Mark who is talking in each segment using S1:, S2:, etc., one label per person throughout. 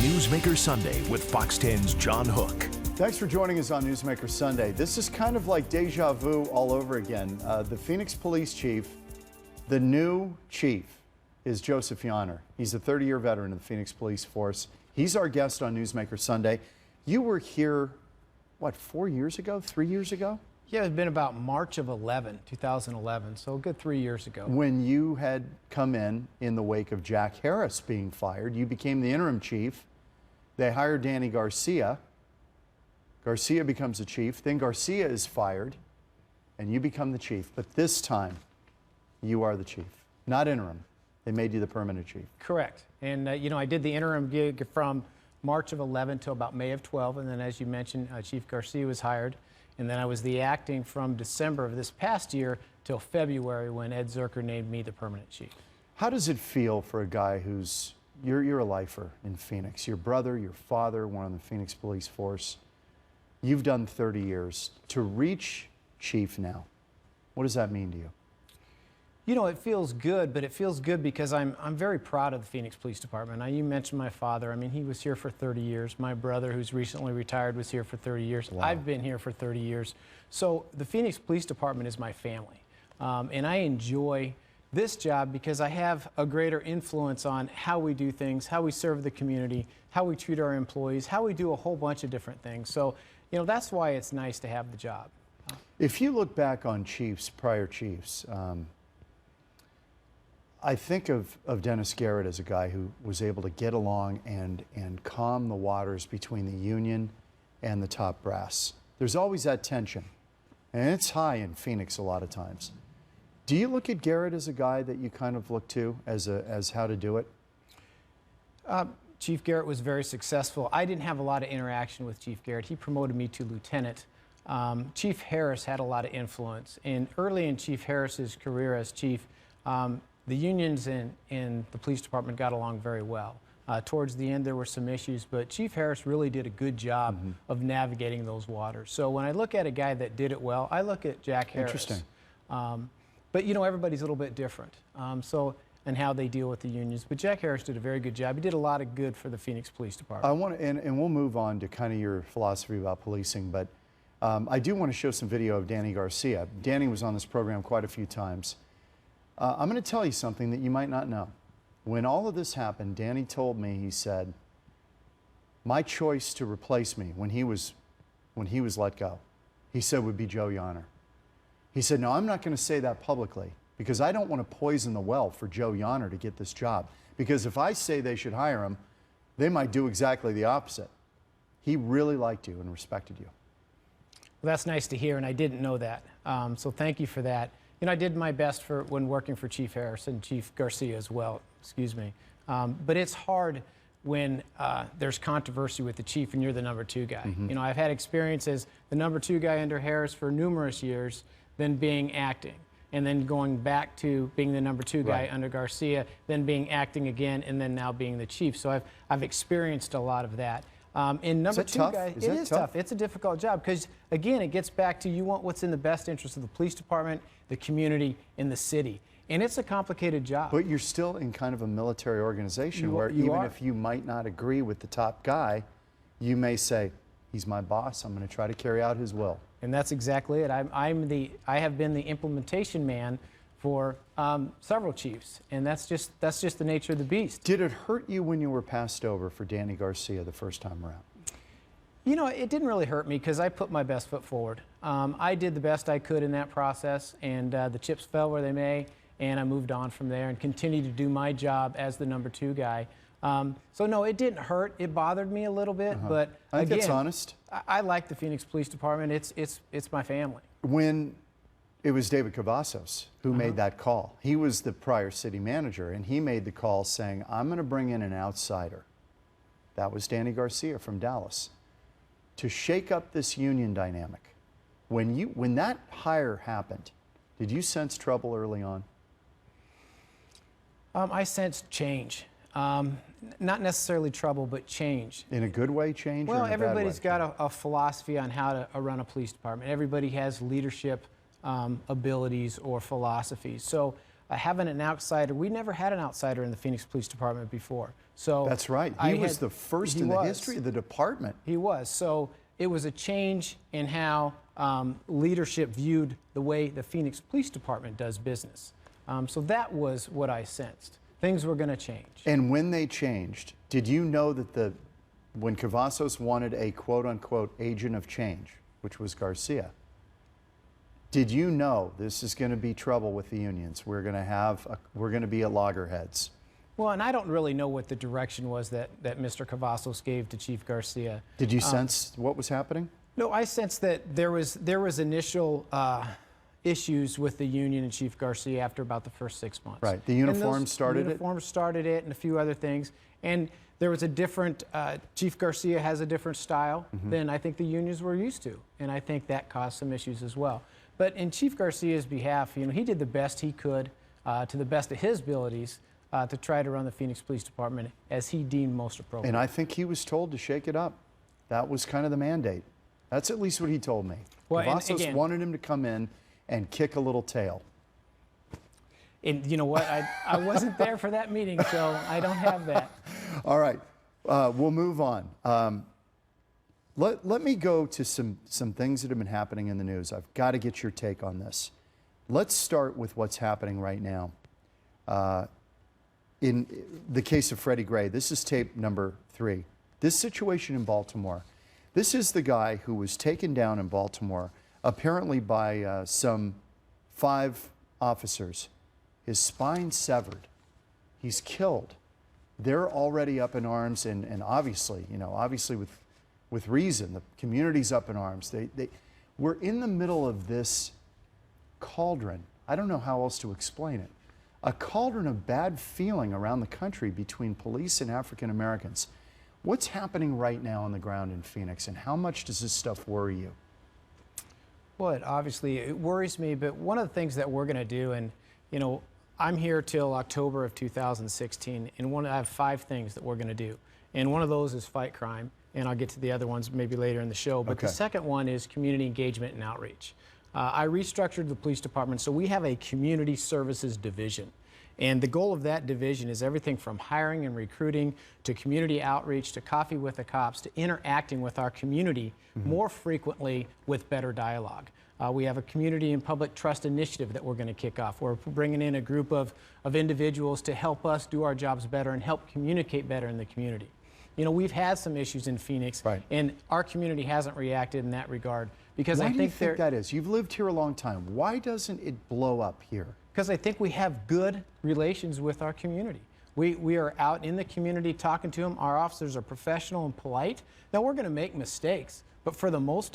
S1: Newsmaker Sunday with Fox 10's John Hook.
S2: Thanks for joining us on Newsmaker Sunday. This is kind of like deja vu all over again. The Phoenix Police Chief, the new chief, is Joseph Yahner. He's a 30-year veteran of the Phoenix Police Force. He's our guest on Newsmaker Sunday. You were here, what, 4 years ago, 3 years ago?
S3: Yeah, it's been about March of 2011, so a good 3 years ago.
S2: When you had come in the wake of Jack Harris being fired, you became the interim chief. They hired Danny Garcia. Garcia becomes the chief. Then Garcia is fired, and you become the chief. But this time, you are the chief, not interim. They made you the permanent chief.
S3: Correct. And, you know, I did the interim gig from March of 11 till about May of 12. And then, as you mentioned, Chief Garcia was hired. And then I was the acting from December of this past year till February when Ed Zerker named me the permanent chief.
S2: How does it feel for a guy who's, you're a lifer in Phoenix, your brother, your father, one on the Phoenix Police Force. You've done 30 years. To reach chief now, what does that mean to you?
S3: You know, it feels good, but it feels good because I'm very proud of the Phoenix Police Department. Now, you mentioned my father. I mean, he was here for 30 years. My brother, who's recently retired, was here for 30 years.
S2: Wow.
S3: I've been here for 30 years. So the Phoenix Police Department is my family. And I enjoy this job because I have a greater influence on how we do things, how we serve the community, how we treat our employees, how we do a whole bunch of different things. So, you know, that's why it's nice to have the job.
S2: If you look back on chiefs, prior chiefs, I think of Dennis Garrett as a guy who was able to get along and calm the waters between the union and the top brass. There's always that tension, and it's high in Phoenix a lot of times. Do you look at Garrett as a guy that you kind of look to as how to do it?
S3: Chief Garrett was very successful. I didn't have a lot of interaction with Chief Garrett. He promoted me to lieutenant. Chief Harris had a lot of influence. And early in Chief Harris's career as chief, the unions and the police department got along very well. Towards the end, there were some issues, but Chief Harris really did a good job of navigating those waters. So when I look at a guy that did it well, I look at Jack Harris.
S2: Interesting.
S3: But, you know, everybody's a little bit different, and how they deal with the unions. But Jack Harris did a very good job. He did a lot of good for the Phoenix Police Department.
S2: I want to, and we'll move on to kind of your philosophy about policing, but I do want to show some video of Danny Garcia. Danny was on this program quite a few times. I'm going to tell you something that you might not know. When all of this happened, Danny told me, he said, my choice to replace me when he was let go, he said, would be Joe Yahner. He said, no, I'm not going to say that publicly because I don't want to poison the well for Joe Yahner to get this job. Because if I say they should hire him, they might do exactly the opposite. He really liked you and respected you.
S3: Well, that's nice to hear, and I didn't know that. So thank you for that. You know, I did my best when working for Chief Harris and Chief Garcia as well, excuse me. But it's hard when there's controversy with the chief and you're the number two guy. You know, I've had experience as the number two guy under Harris for numerous years, then being acting, and then going back to being the number two guy under Garcia, then being acting again, and then now being the chief. So I've experienced a lot of that. And number two guy, it is tough. It's a difficult job because, again, it gets back to you want what's in the best interest of the police department, the community, and the city. And it's a complicated job.
S2: But you're still in kind of a military organization where even if you might not agree with the top guy, you may say, he's my boss, I'm going to try to carry out his will.
S3: And that's exactly it. I have been the implementation man for several chiefs, and that's just the nature of the beast.
S2: Did it hurt you when you were passed over for Danny Garcia the first time around?
S3: You know, it didn't really hurt me because I put my best foot forward. I did the best I could in that process, and the chips fell where they may, and I moved on from there and continued to do my job as the number two guy. So no, it didn't hurt. It bothered me a little bit, but
S2: I think
S3: again,
S2: that's honest.
S3: I like the Phoenix Police Department. It's my family.
S2: When it was David Cavazos who made that call, he was the prior city manager, and he made the call saying, I'm going to bring in an outsider. That was Danny Garcia from Dallas, to shake up this union dynamic. When that hire happened, did you sense trouble early on?
S3: I sensed change. Not necessarily trouble, but change.
S2: In a good way, change?
S3: Well,
S2: or in a bad
S3: everybody's
S2: way?
S3: got a philosophy on how to run a police department. Everybody has leadership abilities or philosophies. So having an outsider. We never had an outsider in the Phoenix Police Department before. So
S2: That's right. He was the first in the history of the department.
S3: He was. So it was a change in how leadership viewed the way the Phoenix Police Department does business. So that was what I sensed. Things were going to change.
S2: And when they changed, did you know that when Cavazos wanted a quote-unquote agent of change, which was Garcia, did you know this is going to be trouble with the unions? We're going to be at loggerheads.
S3: Well, and I don't really know what the direction was that Mr. Cavazos gave to Chief Garcia.
S2: Did you sense what was happening?
S3: No, I sensed that there was initial issues with the union and Chief Garcia after about the first 6 months.
S2: Right. The uniforms started it?
S3: The uniforms started it and a few other things. And there was a different, Chief Garcia has a different style than I think the unions were used to. And I think that caused some issues as well. But in Chief Garcia's behalf, he did the best he could to the best of his abilities to try to run the Phoenix Police Department as he deemed most appropriate.
S2: And I think he was told to shake it up. That was kind of the mandate. That's at least what he told me.
S3: Well,
S2: Cavazos wanted him to come in and kick a little tail.
S3: And you know what? I wasn't there for that meeting, so I don't have that.
S2: All right. We'll move on. Let me go to some things that have been happening in the news. I've got to get your take on this. Let's start with what's happening right now. In the case of Freddie Gray, this is tape number 3. This situation in Baltimore. This is the guy who was taken down in Baltimore, apparently by some 5 officers. His spine severed. He's killed. They're already up in arms, and obviously, obviously with reason, the community's up in arms. We're in the middle of this cauldron. I don't know how else to explain it. A cauldron of bad feeling around the country between police and African Americans. What's happening right now on the ground in Phoenix, and how much does this stuff worry you?
S3: Well, obviously it worries me, but one of the things that we're going to do, and I'm here till October of 2016, and I have 5 things that we're going to do. And one of those is fight crime, and I'll get to the other ones maybe later in the show. But
S2: Okay.
S3: The second one is community engagement and outreach. I restructured the police department, so we have a community services division. And the goal of that division is everything from hiring and recruiting to community outreach to coffee with the cops to interacting with our community more frequently with better dialogue. We have a community and public trust initiative that we're going to kick off. We're bringing in a group of individuals to help us do our jobs better and help communicate better in the community. We've had some issues in Phoenix,
S2: Right.
S3: and our community hasn't reacted in that regard because
S2: Why
S3: I
S2: do you
S3: think
S2: think that is? You've lived here a long time. Why doesn't it blow up here?
S3: Because I think we have good relations with our community. We are out in the community talking to them. Our officers are professional and polite. Now, we're going to make mistakes, but for the most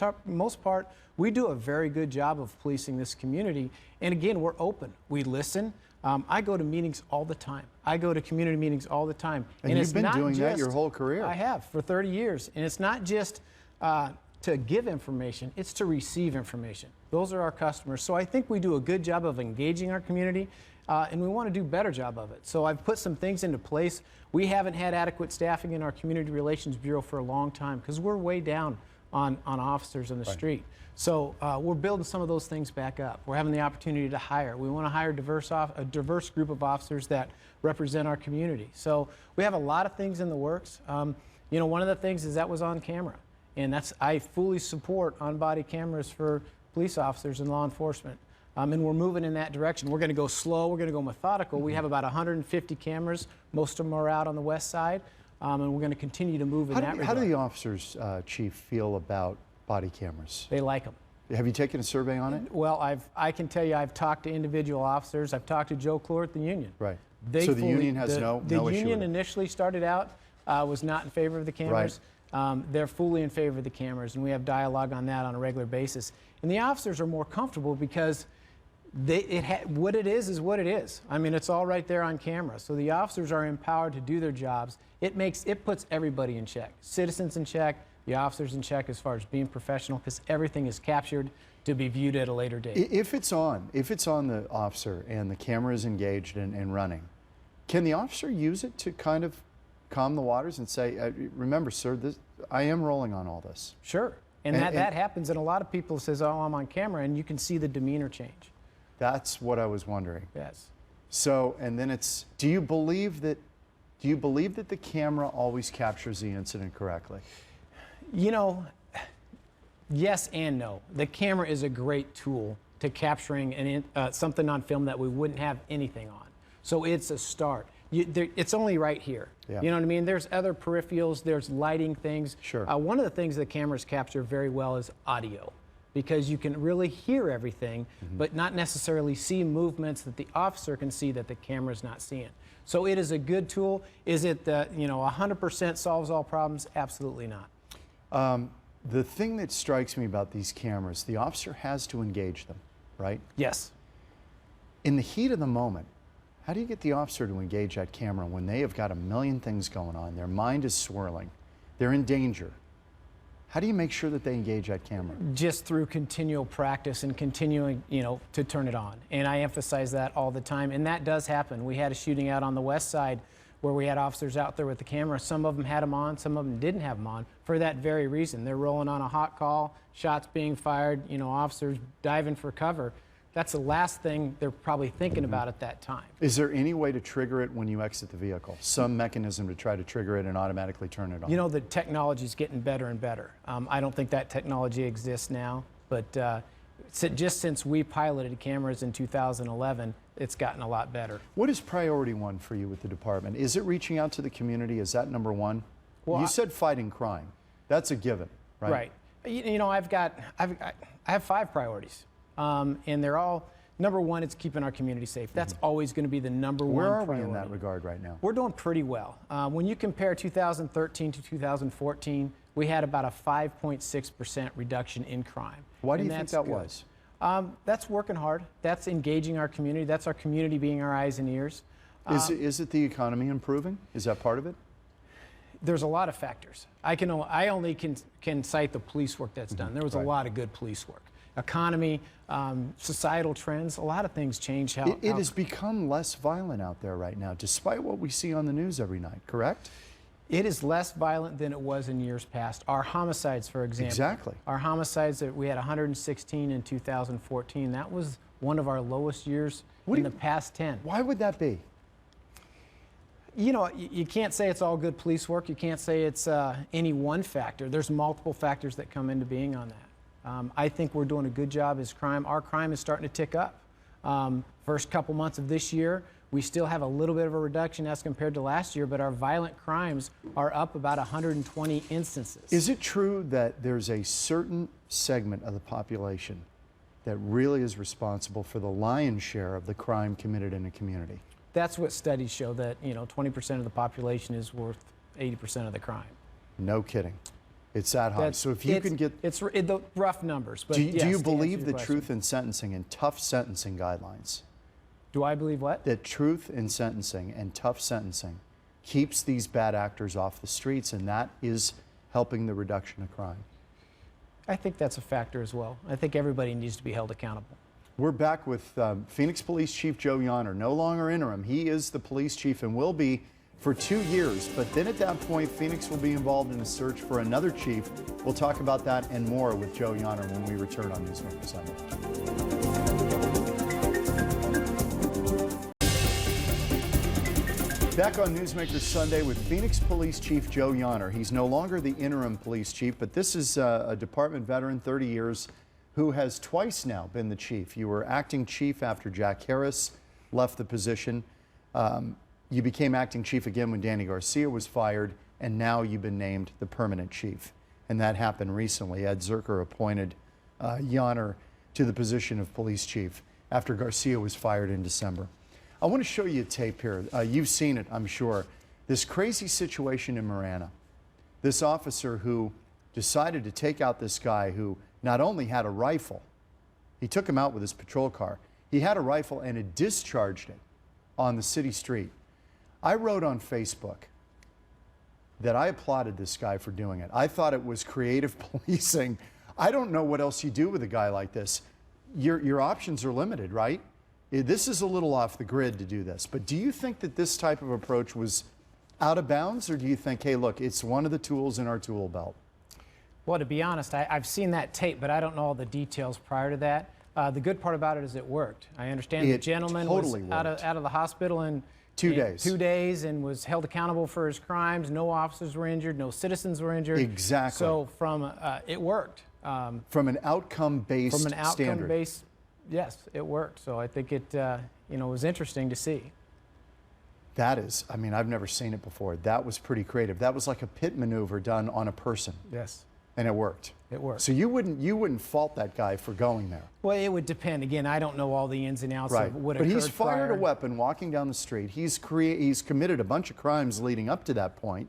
S3: part, we do a very good job of policing this community. And again, we're open. We listen. I go to meetings all the time. I go to community meetings all the time.
S2: And you've been doing that your whole career.
S3: I have, for 30 years. And it's not just to give information, it's to receive information. Those are our customers. So I think we do a good job of engaging our community, and we want to do a better job of it. So I've put some things into place. We haven't had adequate staffing in our Community Relations Bureau for a long time because we're way down on officers in the street. So we're building some of those things back up. We're having the opportunity to hire. We want to hire a diverse group of officers that represent our community. So we have a lot of things in the works. One of the things is that was on camera. And I fully support on-body cameras for police officers and law enforcement. And we're moving in that direction. We're going to go slow. We're going to go methodical. We have about 150 cameras. Most of them are out on the west side. And we're going to continue to move in that regard.
S2: How do the officers, Chief, feel about body cameras?
S3: They like them.
S2: Have you taken a survey on it?
S3: Well, I can tell you I've talked to individual officers. I've talked to Joe Clore at the union.
S2: Right. So the union has no issue
S3: The
S2: with
S3: union
S2: it?
S3: initially started out, was not in favor of the cameras. They're fully in favor of the cameras, and we have dialogue on that on a regular basis. And the officers are more comfortable because what it is what it is. I mean, it's all right there on camera. So the officers are empowered to do their jobs. It puts everybody in check. Citizens in check, the officers in check as far as being professional, because everything is captured to be viewed at a later date.
S2: If it's on the officer and the camera is engaged and running, can the officer use it to kind of calm the waters and say, remember, sir, I am rolling on all this?
S3: Sure. And that happens, and a lot of people says, oh, I'm on camera, and you can see the demeanor change.
S2: That's what I was wondering.
S3: Yes.
S2: So, and then it's, do you believe that the camera always captures the incident correctly?
S3: You know, yes and no. The camera is a great tool to capturing something on film that we wouldn't have anything on. So it's a start. It's only right here.
S2: Yeah.
S3: You know what I mean? There's other peripherals, there's lighting things.
S2: Sure.
S3: One of the things that cameras capture very well is audio, because you can really hear everything, but not necessarily see movements that the officer can see that the camera's not seeing. So it is a good tool. Is it that, 100% solves all problems? Absolutely not.
S2: The thing that strikes me about these cameras, the officer has to engage them, right?
S3: Yes.
S2: In the heat of the moment, how do you get the officer to engage that camera when they have got a million things going on? Their mind is swirling. They're in danger. How do you make sure that they engage that camera?
S3: Just through continual practice and continuing, to turn it on. And I emphasize that all the time. And that does happen. We had a shooting out on the west side where we had officers out there with the camera. Some of them had them on, some of them didn't have them on for that very reason. They're rolling on a hot call, shots being fired, officers diving for cover. That's the last thing they're probably thinking about at that time.
S2: Is there any way to trigger it when you exit the vehicle? Some mechanism to try to trigger it and automatically turn it on?
S3: The technology is getting better and better. I don't think that technology exists now, but just since we piloted cameras in 2011, it's gotten a lot better.
S2: What is priority one for you with the department? Is it reaching out to the community? Is that number one? Well, you said fighting crime. That's a given, right?
S3: Right. I have 5 priorities. And they're all, number one, it's keeping our community safe. That's always going to be the number one priority.
S2: Where are we in that regard right now?
S3: We're doing pretty well. When you compare 2013 to 2014, we had about a 5.6% reduction in crime.
S2: Why do you think that was?
S3: That's working hard. That's engaging our community. That's our community being our eyes and ears.
S2: Is it the economy improving? Is that part of it?
S3: There's a lot of factors. I only can cite the police work that's done. There was a lot of good police work. Economy, societal trends, a lot of things change how...
S2: It has become less violent out there right now, despite what we see on the news every night, correct?
S3: It is less violent than it was in years past. Our homicides, for example.
S2: Exactly.
S3: Our homicides, we had 116 in 2014. That was one of our lowest years in the past 10.
S2: Why would that be?
S3: You can't say it's all good police work. You can't say it's any one factor. There's multiple factors that come into being on that. I think we're doing a good job as crime. Our crime is starting to tick up. First couple months of this year, we still have a little bit of a reduction as compared to last year, but our violent crimes are up about 120 instances.
S2: Is it true that there's a certain segment of the population that really is responsible for the lion's share of the crime committed in a community?
S3: That's what studies show, that 20% of the population is worth 80% of the crime.
S2: No kidding. It's that high. So if you can get...
S3: It's the rough numbers. But
S2: do
S3: yes,
S2: you believe that truth in sentencing and tough sentencing guidelines?
S3: Do I believe what?
S2: That truth in sentencing and tough sentencing keeps these bad actors off the streets, and that is helping the reduction of crime?
S3: I think that's a factor as well. I think everybody needs to be held accountable.
S2: We're back with Phoenix Police Chief Joe Yahner, no longer interim. He is the police chief and will be for 2 years, but then at that point, Phoenix will be involved in a search for another chief. We'll talk about that and more with Joe Yahner when we return on Newsmaker Sunday. Back on Newsmaker Sunday with Phoenix Police Chief Joe Yahner. He's no longer the interim police chief, but this is a department veteran, 30 years, who has twice now been the chief. You were acting chief after Jack Harris left the position. You became acting chief again when Danny Garcia was fired, and now you've been named the permanent chief. And that happened recently. Ed Zerker appointed Yahner to the position of police chief after Garcia was fired in December. I want to show you a tape here. You've seen it, I'm sure. This crazy situation in Marana. This officer who decided to take out this guy who not only had a rifle, he took him out with his patrol car. He had a rifle and had discharged it on the city street. I wrote on Facebook that I applauded this guy for doing it. I thought it was creative policing. I don't know what else you do with a guy like this. Your options are limited, right? This is a little off the grid to do this, but do you think that this type of approach was out of bounds, or do you think, hey, look, it's one of the tools in our tool belt?
S3: Well, to be honest, I've seen that tape, but I don't know all the details prior to that. The good part about it is it worked. I understand the gentleman
S2: totally
S3: was out of the hospital in
S2: 2 days.
S3: 2 days and was held accountable for his crimes. No officers were injured. No citizens were injured.
S2: Exactly.
S3: So it worked.
S2: From an outcome-based standard.
S3: From an outcome-based, yes, it worked. So I think it was interesting to see.
S2: That is, I mean, I've never seen it before. That was pretty creative. That was like a pit maneuver done on a person.
S3: Yes.
S2: And it worked.
S3: It worked.
S2: So you wouldn't fault that guy for going there.
S3: Well, it would depend. Again, I don't know all the ins and outs of what occurred.
S2: But he's fired
S3: prior.
S2: a weapon walking down the street. He's committed a bunch of crimes leading up to that point.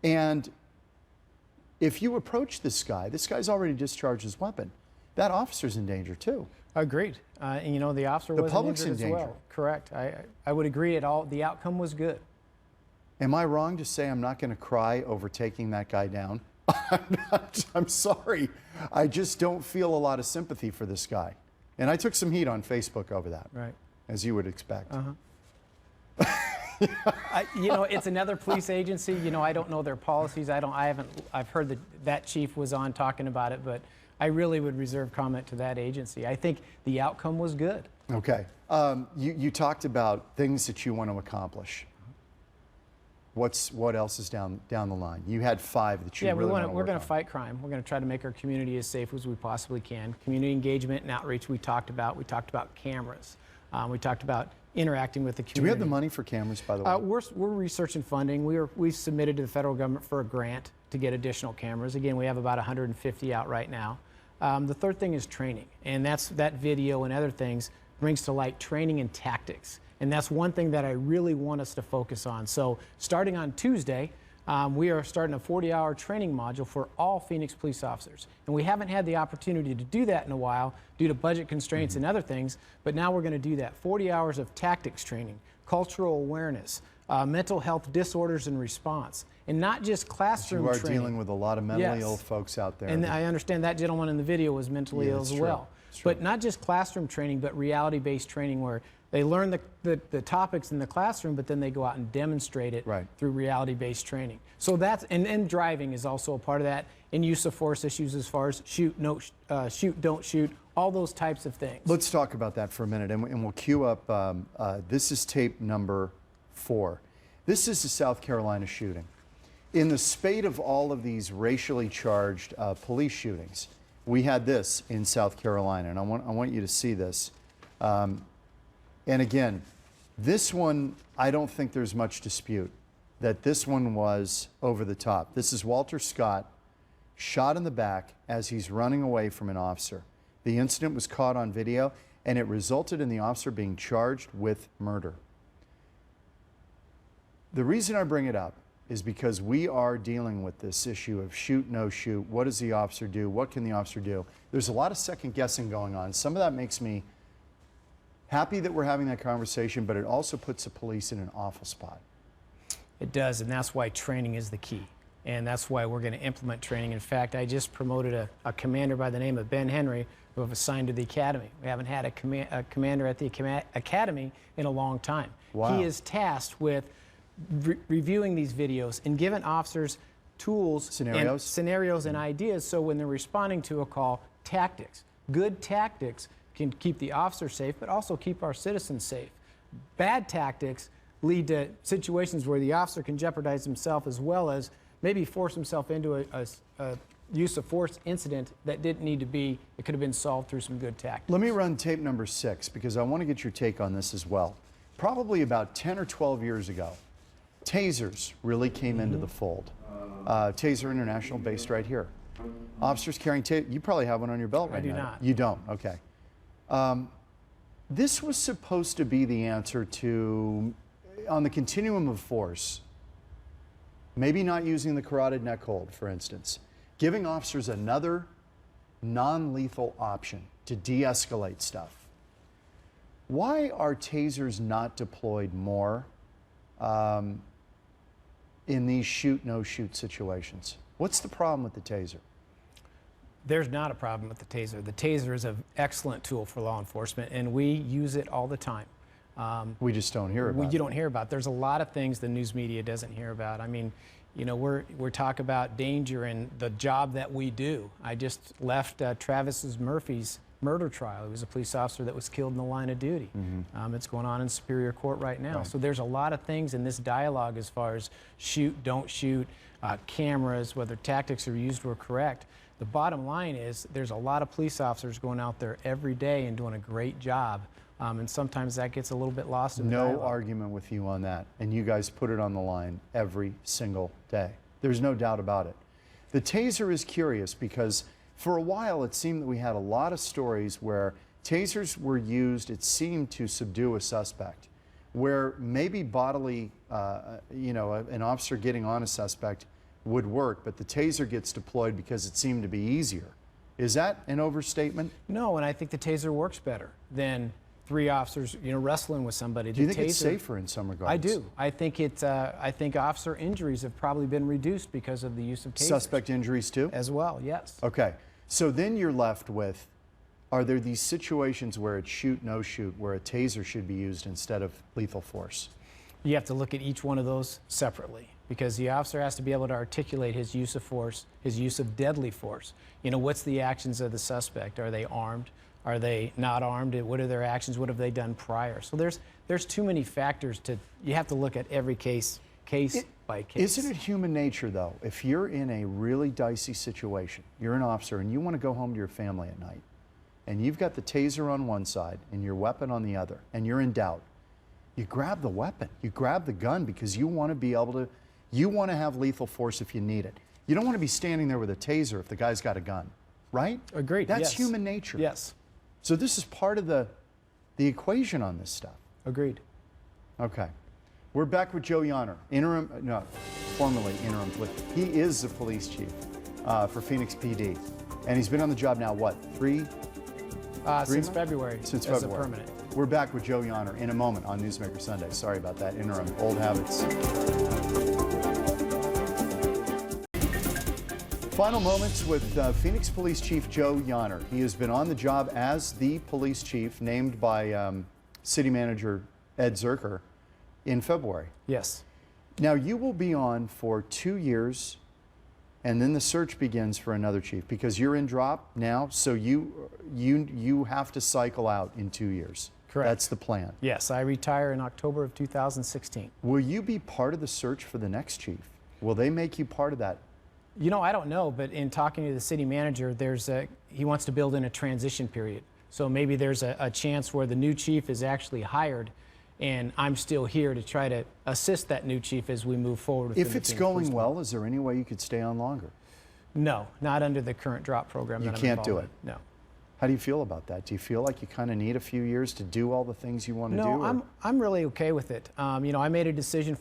S2: And if you approach this guy's already discharged his weapon. That officer's in danger too.
S3: Agreed. And the officer was
S2: public's
S3: injured
S2: in
S3: as
S2: danger.
S3: well. Correct. I would agree at all. The outcome was good.
S2: Am I wrong to say I'm not going to cry over taking that guy down? I'm sorry. I just don't feel a lot of sympathy for this guy. And I took some heat on Facebook over that.
S3: Right.
S2: As you would expect.
S3: It's another police agency. I don't know their policies. I've heard that chief was on talking about it, but I really would reserve comment to that agency. I think the outcome was good.
S2: Okay. You talked about things that you want to accomplish. What else is down the line? You had 5 that you really want to work on.
S3: We're going to fight crime. We're going to try to make our community as safe as we possibly can. Community engagement and outreach we talked about. We talked about cameras. We talked about interacting with the community.
S2: Do we have the money for cameras, by the way?
S3: We're researching funding. We've submitted to the federal government for a grant to get additional cameras. Again, we have about 150 out right now. The third thing is training, and that video and other things brings to light training and tactics. And that's one thing that I really want us to focus on. So starting on Tuesday, we are starting a 40-hour training module for all Phoenix police officers. And we haven't had the opportunity to do that in a while due to budget constraints and other things, but now we're going to do that. 40 hours of tactics training, cultural awareness, mental health disorders and response, and not just classroom training.
S2: You are dealing with a lot of mentally ill folks out there.
S3: And I understand that gentleman in the video was mentally ill as well. But not just classroom training, but reality-based training where they learn the topics in the classroom, but then they go out and demonstrate it through reality-based training. So that's, and driving is also a part of that, and use of force issues as far as shoot, don't shoot, all those types of things.
S2: Let's talk about that for a minute, and we'll cue up, this is tape number 4. This is the South Carolina shooting. In the spate of all of these racially charged police shootings, we had this in South Carolina, and I want you to see this. And again, this one, I don't think there's much dispute that this one was over the top. This is Walter Scott, shot in the back as he's running away from an officer. The incident was caught on video, and it resulted in the officer being charged with murder. The reason I bring it up is because we are dealing with this issue of shoot, no shoot. What does the officer do? What can the officer do? There's a lot of second guessing going on. Some of that makes me happy that we're having that conversation, but it also puts the police in an awful spot.
S3: It does, and that's why training is the key. And that's why we're going to implement training. In fact, I just promoted a commander by the name of Ben Henry, who I've assigned to the academy. We haven't had a commander at the academy in a long time.
S2: Wow.
S3: He is tasked with reviewing these videos and giving officers tools, scenarios and ideas, so when they're responding to a call, tactics. Good tactics can keep the officer safe, but also keep our citizens safe. Bad tactics lead to situations where the officer can jeopardize himself, as well as maybe force himself into a use of force incident that didn't need to be. It could have been solved through some good tactics.
S2: Let me run tape number 6, because I want to get your take on this as well. Probably about 10 or 12 years ago, tasers really came into the fold. Taser International, based right here. Officers carrying tasers. You probably have one on your belt right now.
S3: I do not.
S2: You don't, okay. This was supposed to be the answer to, on the continuum of force, maybe not using the carotid neck hold, for instance, giving officers another non-lethal option to de-escalate stuff. Why are tasers not deployed more in these shoot, no shoot situations? What's the problem with the taser?
S3: There's not a problem with the taser. The taser is an excellent tool for law enforcement, and we use it all the time.
S2: We just don't hear about it.
S3: You don't hear about it. There's a lot of things the news media doesn't hear about. I mean, you know, we're talking about danger and the job that we do. I just left Travis Murphy's murder trial. He was a police officer that was killed in the line of duty. It's going on in Superior Court right now.
S2: Right.
S3: So there's a lot of things in this dialogue as far as shoot, don't shoot, cameras, whether tactics are used or correct. The bottom line is there's a lot of police officers going out there every day and doing a great job. And sometimes that gets a little bit lost in the
S2: No
S3: dialogue.
S2: argument with you on that. And you guys put it on the line every single day. There's no doubt about it. The taser is curious because for a while it seemed that we had a lot of stories where tasers were used, it seemed, to subdue a suspect, where maybe bodily, an officer getting on a suspect would work, but the taser gets deployed because it seemed to be easier. Is that an overstatement?
S3: No, and I think the taser works better than 3 officers, wrestling with somebody.
S2: Do you think it's safer in some regards?
S3: I do. I think officer injuries have probably been reduced because of the use of tasers.
S2: Suspect injuries too?
S3: As well, yes.
S2: Okay. So then you're left with, are there these situations where it's shoot, no shoot, where a taser should be used instead of lethal force?
S3: You have to look at each one of those separately because the officer has to be able to articulate his use of force, his use of deadly force. What's the actions of the suspect? Are they armed? Are they not armed? What are their actions? What have they done prior? So there's too many factors you have to look at every case by case.
S2: Isn't it human nature, though, if you're in a really dicey situation, you're an officer and you want to go home to your family at night, and you've got the taser on one side and your weapon on the other, and you're in doubt, you grab the weapon, you grab the gun because you want to be able to, you want to have lethal force if you need it. You don't want to be standing there with a taser if the guy's got a gun, right?
S3: Agreed.
S2: That's
S3: yes.
S2: human nature.
S3: Yes.
S2: So this is part of the equation on this stuff.
S3: Agreed.
S2: Okay. We're back with Joe Yahner, formerly interim, but he is the police chief for Phoenix PD. And he's been on the job now, what, three
S3: Since February.
S2: Since
S3: as
S2: February.
S3: a permanent.
S2: We're back with Joe Yahner in a moment on Newsmaker Sunday. Sorry about that, interim, old habits. Final moments with Phoenix Police Chief Joe Yahner. He has been on the job as the police chief named by City Manager Ed Zerker in February.
S3: Yes.
S2: Now you will be on for 2 years, and then the search begins for another chief because you're in drop now. So you have to cycle out in 2 years.
S3: Correct.
S2: That's the plan.
S3: Yes, I retire in October of 2016.
S2: Will you be part of the search for the next chief? Will they make you part of that?
S3: I don't know, but in talking to the city manager, he wants to build in a transition period. So maybe there's a chance where the new chief is actually hired, and I'm still here to try to assist that new chief as we move forward.
S2: If it's going well, is there any way you could stay on longer?
S3: No, not under the current drop program.
S2: You can't do it?
S3: No.
S2: How do you feel about that? Do you feel like you kind of need a few years to do all the things you want to do?
S3: No, I'm really okay with it. I made a decision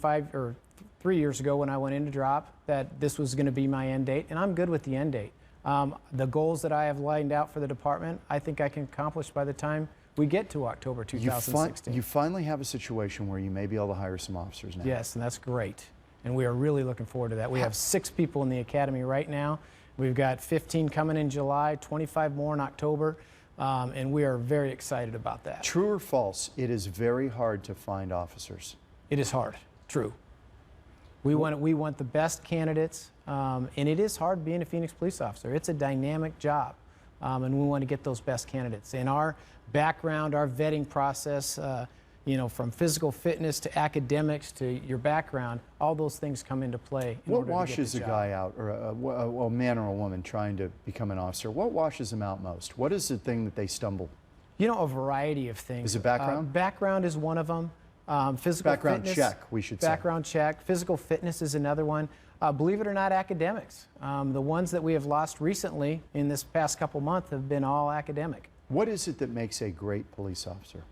S3: 3 years ago when I went into drop that this was going to be my end date, and I'm good with the end date. The goals that I have lined out for the department, I think I can accomplish by the time we get to October 2016.
S2: You finally have a situation where you may be able to hire some officers now.
S3: Yes, and that's great. And we are really looking forward to that. We have 6 people in the academy right now. We've got 15 coming in July, 25 more in October, and we are very excited about that.
S2: True or false, it is very hard to find officers.
S3: It is hard. True. We want the best candidates, and it is hard being a Phoenix police officer. It's a dynamic job, and we want to get those best candidates. In our background, our vetting process, from physical fitness to academics to your background, all those things come into play.
S2: What washes a guy out, or a man or a woman trying to become an officer? What washes them out most? What is the thing that they stumble?
S3: A variety of things.
S2: Is it background?
S3: Background is one of them. Physical
S2: background
S3: fitness,
S2: check, we should say.
S3: Background check. Physical fitness is another one. Believe it or not, academics. The ones that we have lost recently in this past couple months have been all academic.
S2: What is it that makes a great police officer?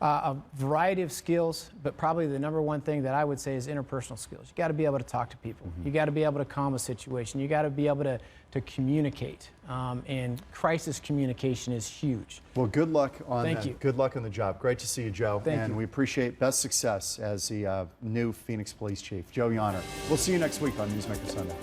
S3: A variety of skills, but probably the number one thing that I would say is interpersonal skills. You got to be able to talk to people. You got to be able to calm a situation. You got to be able to communicate. And crisis communication is huge.
S2: Well, good luck on
S3: Thank you.
S2: Good luck on the job. Great to see you, Joe.
S3: Thank you.
S2: We appreciate best success as the new Phoenix Police Chief, Joe Yahner. We'll see you next week on Newsmaker Sunday.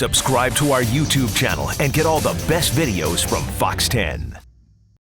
S1: Subscribe to our YouTube channel and get all the best videos from Fox 10.